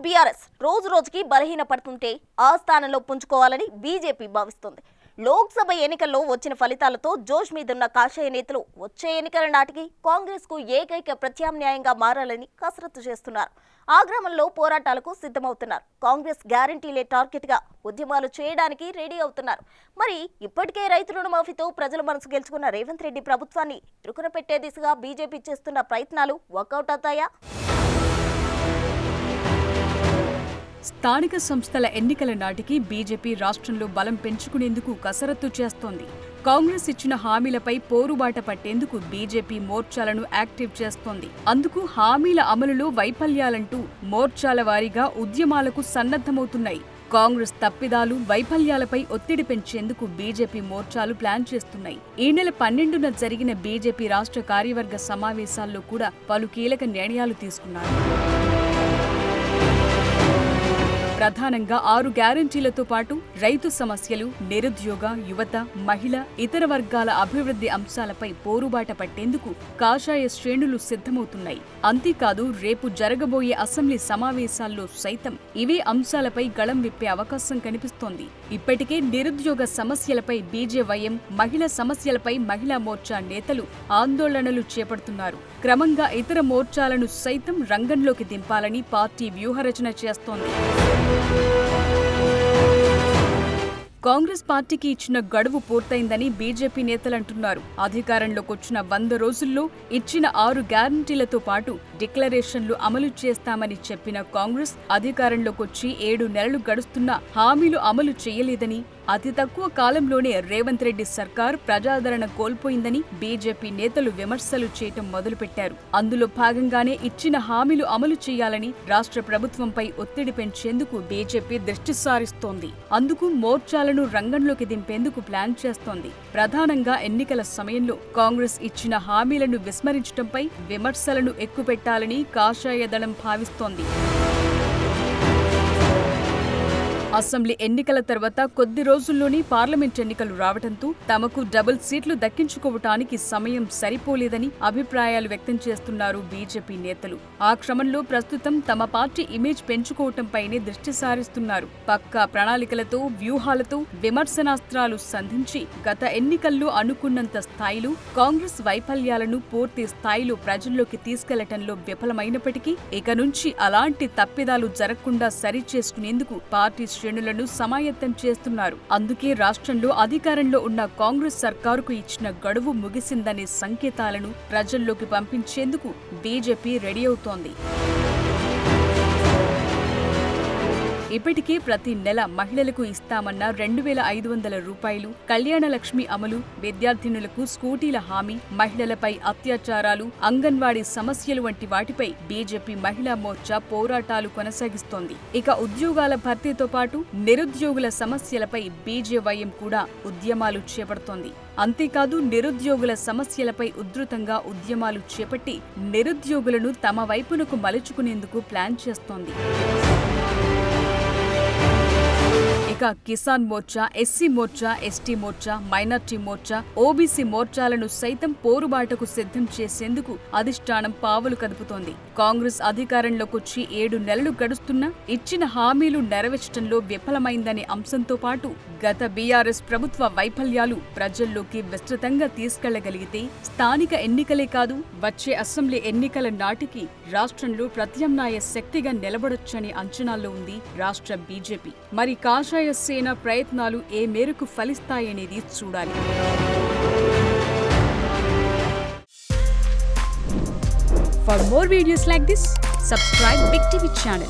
BRS రోజు రోజుకి బలహీనపడుతుంటే ఆ స్థానంలో పుంజుకోవాలని బీజేపీ భావిస్తోంది. లోక్సభ ఎన్నికల్లో వచ్చిన ఫలితాలతో జోష్ మీదున్న కాషాయ నేతలు వచ్చే ఎన్నికల నాటికి కాంగ్రెస్ కు ఏకైక ప్రత్యామ్నాయంగా మారాలని కసరత్తు చేస్తున్నారు. ఆ గ్రామంలో పోరాటాలకు సిద్ధమవుతున్నారు. కాంగ్రెస్ గ్యారంటీలే టార్గెట్ గా ఉద్యమాలు చేయడానికి రెడీ అవుతున్నారు. మరి ఇప్పటికే రైతు రుణమాఫీతో ప్రజల మనసు గెలుచుకున్న రేవంత్ రెడ్డి ప్రభుత్వాన్ని ఇరుకున పెట్టే దిశగా బీజేపీ చేస్తున్న ప్రయత్నాలు వర్కౌట్ అవుతాయా? స్థానిక సంస్థల ఎన్నికల నాటికి బీజేపీ రాష్ట్రంలో బలం పెంచుకునేందుకు కసరత్తు చేస్తోంది. కాంగ్రెస్ ఇచ్చిన హామీలపై పోరుబాట పట్టేందుకు బీజేపీ మోర్చాలను యాక్టివ్ చేస్తోంది. అందుకు హామీల అమలులో వైఫల్యాలంటూ మోర్చాల వారీగా ఉద్యమాలకు సన్నద్ధమవుతున్నాయి. కాంగ్రెస్ తప్పిదాలు, వైఫల్యాలపై ఒత్తిడి పెంచేందుకు బీజేపీ మోర్చాలు ప్లాన్ చేస్తున్నాయి. ఈ నెల 12న జరిగిన బీజేపీ రాష్ట్ర కార్యవర్గ సమావేశాల్లో కూడా పలు కీలక నిర్ణయాలు తీసుకున్నారు. ప్రధానంగా 6 గ్యారంటీలతో పాటు రైతు సమస్యలు, నిరుద్యోగ, యువత, మహిళ, ఇతర వర్గాల అభివృద్ధి అంశాలపై పోరుబాట పట్టేందుకు కాషాయ శ్రేణులు సిద్ధమవుతున్నాయి. అంతేకాదు రేపు జరగబోయే అసెంబ్లీ సమావేశాల్లో సైతం ఇవే అంశాలపై గళం విప్పే అవకాశం కనిపిస్తోంది. ఇప్పటికే నిరుద్యోగ సమస్యలపై బీజేవైఎం, మహిళా సమస్యలపై మహిళా మోర్చా నేతలు ఆందోళనలు చేపడుతున్నారు. క్రమంగా ఇతర మోర్చాలను సైతం రంగంలోకి దింపాలని పార్టీ వ్యూహరచన చేస్తోంది. కాంగ్రెస్ పార్టీకి ఇచ్చిన గడువు పూర్తయిందని బీజేపీ నేతలంటున్నారు. అధికారంలోకి వచ్చిన 100 రోజుల్లో ఇచ్చిన 6 గ్యారంటీలతో పాటు డిక్లరేషన్లు అమలు చేస్తామని చెప్పిన కాంగ్రెస్ అధికారంలోకి వచ్చి 7 నెలలు గడుస్తున్నా హామీలు అమలు చేయలేదని, అతి తక్కువ కాలంలోనే రేవంత్ రెడ్డి సర్కార్ ప్రజాదరణ కోల్పోయిందని బీజేపీ నేతలు విమర్శలు చేయటం మొదలుపెట్టారు. అందులో భాగంగానే ఇచ్చిన హామీలు అమలు చేయాలని రాష్ట్ర ప్రభుత్వంపై ఒత్తిడి పెంచేందుకు బీజేపీ దృష్టి సారిస్తోంది. అందుకు మోర్చాలను రంగంలోకి దింపేందుకు ప్లాన్ చేస్తోంది. ప్రధానంగా ఎన్నికల సమయంలో కాంగ్రెస్ ఇచ్చిన హామీలను విస్మరించడంపై విమర్శలను ఎక్కుపెట్టాలని కాషాయ దళం భావిస్తోంది. అసెంబ్లీ ఎన్నికల తర్వాత కొద్ది రోజుల్లోనే పార్లమెంట్ ఎన్నికలు రావడంతో తమకు డబుల్ సీట్లు దక్కించుకోవటానికి సమయం సరిపోలేదని అభిప్రాయాలు వ్యక్తం చేస్తున్నారు బీజేపీ నేతలు. ఆ క్రమంలో ప్రస్తుతం తమ పార్టీ ఇమేజ్ పెంచుకోవటంపైనే దృష్టి సారిస్తున్నారు. పక్కా ప్రణాళికలతో, వ్యూహాలతో విమర్శనాస్త్రాలు సంధించి గత ఎన్నికల్లో అనుకున్నంత స్థాయిలో కాంగ్రెస్ వైఫల్యాలను పూర్తి స్థాయిలో ప్రజల్లోకి తీసుకెళ్లటంలో విఫలమైనప్పటికీ ఇక నుంచి అలాంటి తప్పిదాలు జరగకుండా సరిచేసుకునేందుకు పార్టీ శ్రేణులను సమాయత్తం చేస్తున్నారు. అందుకే రాష్ట్రంలో అధికారంలో ఉన్న కాంగ్రెస్ సర్కారుకు ఇచ్చిన గడువు ముగిసిందనే సంకేతాలను ప్రజల్లోకి పంపించేందుకు బీజేపీ రెడీ అవుతోంది. ఇప్పటికే ప్రతి నెల మహిళలకు ఇస్తామన్న 2500 రూపాయలు, కళ్యాణ లక్ష్మి అమలు, విద్యార్థినులకు స్కూటీల హామీ, మహిళలపై అత్యాచారాలు, అంగన్వాడీ సమస్యలు వంటి వాటిపై బీజేపీ మహిళా మోర్చా పోరాటాలు కొనసాగిస్తోంది. ఇక ఉద్యోగాల భర్తీతో పాటు నిరుద్యోగుల సమస్యలపై బీజేవైఎం కూడా ఉద్యమాలు చేపడుతోంది. అంతేకాదు నిరుద్యోగుల సమస్యలపై ఉధృతంగా ఉద్యమాలు చేపట్టి నిరుద్యోగులను తమ వైపునకు మలుచుకునేందుకు ప్లాన్ చేస్తోంది. ఇక Kisan Morcha, SC Morcha, ST Morcha, minority Morcha, OBC మోర్చాలను సైతం పోరుబాటకు సిద్ధం చేసేందుకు అధిష్టానం పావులు కదుపుతోంది. కాంగ్రెస్ అధికారంలోకొచ్చి 7 నెలలు గడుస్తున్నా ఇచ్చిన హామీలు నెరవేర్చడంలో విఫలమైందనే అంశంతో పాటు గత బీఆర్ఎస్ ప్రభుత్వ వైఫల్యాలు ప్రజల్లోకి విస్తృతంగా తీసుకెళ్లగలిగితే స్థానిక ఎన్నికలే కాదు వచ్చే అసెంబ్లీ ఎన్నికల నాటికి రాష్ట్రంలో ప్రత్యామ్నాయ శక్తిగా నిలబడొచ్చని అంచనాల్లో ఉంది రాష్ట్ర బీజేపీ. మరి కాషాయ సేన ప్రయత్నాలు ఏ మేరకు ఫలిస్తాయనేది చూడాలి. For more videos like this, subscribe Big TV channel.